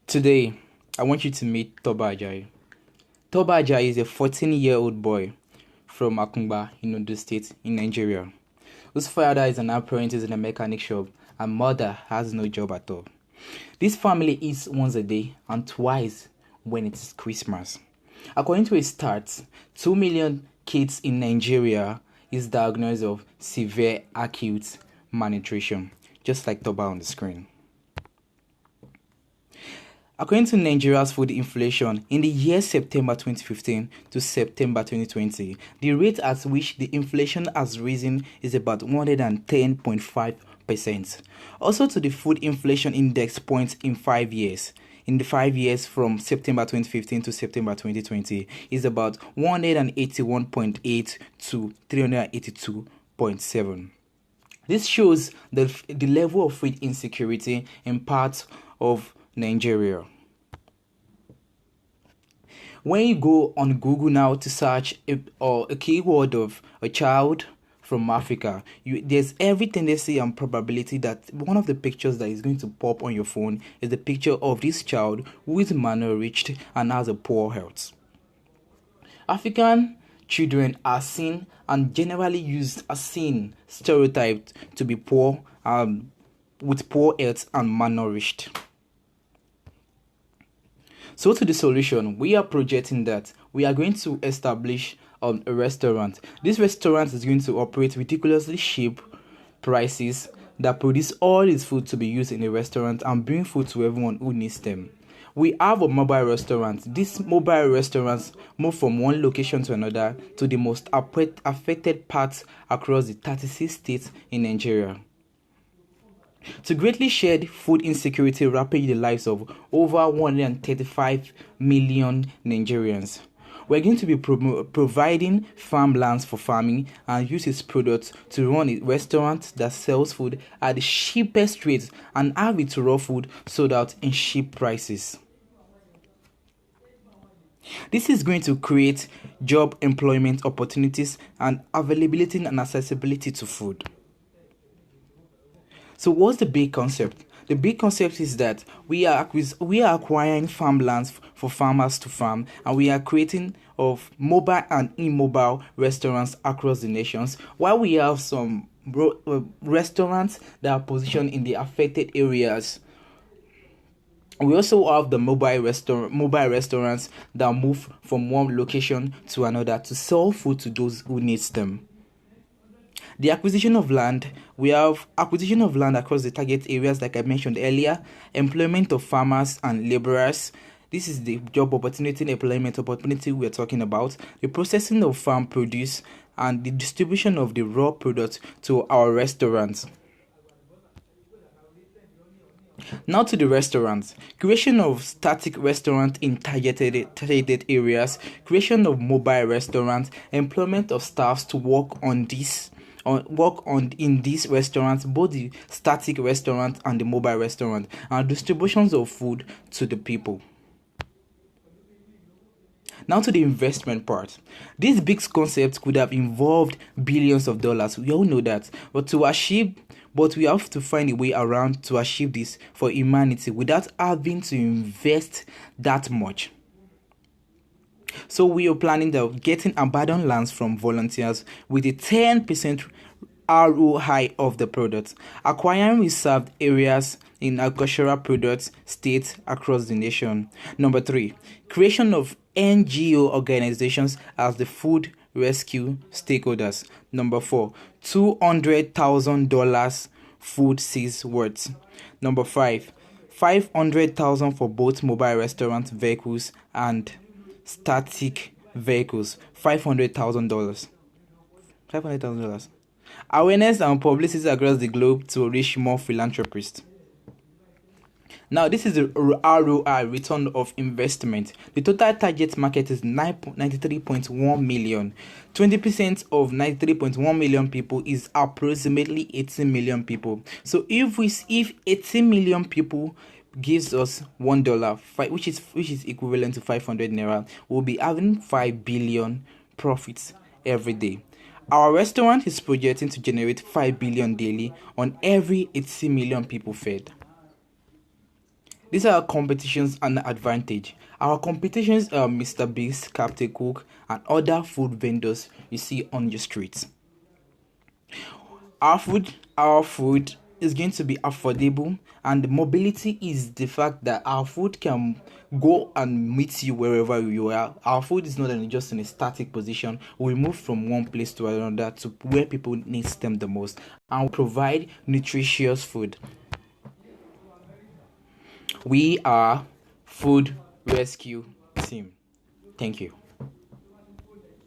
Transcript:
Today, I want you to meet Toba Ajayi. Toba Ajayi is a 14-year-old boy from Akungba in Ondo State in Nigeria, whose father is an apprentice in a mechanic shop and mother has no job at all. This family eats once a day and twice when it is Christmas. According to a stats, 2 million kids in Nigeria is diagnosed of severe acute malnutrition, just like Toba on the screen. According to Nigeria's food inflation, in the year September 2015 to September 2020, the rate at which the inflation has risen is about 110.5%. Also to the food inflation index point in 5 years. In the 5 years from September 2015 to September 2020 is about 181.8 to 382.7. This shows the level of food insecurity in parts of Nigeria. When you go on Google now to search a keyword of a child from Africa, there's every tendency and probability that one of the pictures that is going to pop on your phone is the picture of this child who is malnourished and has a poor health. African children are seen and generally used as seen stereotyped to be poor, with poor health and malnourished. So to the solution, we are projecting that we are going to establish a restaurant. This restaurant is going to operate ridiculously cheap prices that produce all its food to be used in a restaurant and bring food to everyone who needs them. We have a mobile restaurant. These mobile restaurants move from one location to another to the most affected parts across the 36 states in Nigeria. To greatly shed food insecurity rapidly the lives of over 135 million Nigerians. We're going to be providing farmlands for farming and use its products to run a restaurant that sells food at the cheapest rates and have its raw food sold out in cheap prices. This is going to create job employment opportunities and availability and accessibility to food. So what's the big concept? The big concept is that we are acquiring farmlands for farmers to farm, and we are creating of mobile and immobile restaurants across the nations, while we have some restaurants that are positioned in the affected areas. We also have the mobile restaurants that move from one location to another to sell food to those who need them. The acquisition of land, we have acquisition of land across the target areas like I mentioned earlier, employment of farmers and laborers. This is the job opportunity and employment opportunity we're talking about, the processing of farm produce and the distribution of the raw products to our restaurants. Now to the restaurants. Creation of static restaurant in targeted areas, creation of mobile restaurants, employment of staffs to work in these restaurants, both the static restaurant and the mobile restaurant, and distributions of food to the people. Now to the investment part. This big concept could have involved billions of dollars. We all know that. But we have to find a way around to achieve this for humanity without having to invest that much. So we are planning getting abandoned lands from volunteers with a 10% ROI of the product, acquiring reserved areas in agricultural products states across the nation. Number 3, creation of NGO organizations as the food rescue stakeholders. Number 4, $200,000 food sales worth. Number 5, $500,000 for both mobile restaurant vehicles and static vehicles. $500,000. Awareness and publicity across the globe to reach more philanthropists. Now, this is the ROI, return of investment. The total target market is 93.1 million. 20% of 93.1 million people is approximately 18 million people. So if 18 million people gives us $1, which is equivalent to 500 naira, we'll be having 5 billion profits every day. Our restaurant is projecting to generate 5 billion daily on every 80 million people fed. These are our competitions and advantage. Our competitions are Mr. Beast, Captain Cook, and other food vendors you see on your streets. Our food is going to be affordable, and the mobility is the fact that our food can go and meet you wherever you are. Our food is not just in a static position. We move from one place to another to where people need them the most, and we provide nutritious food. We are food rescue team. Thank you.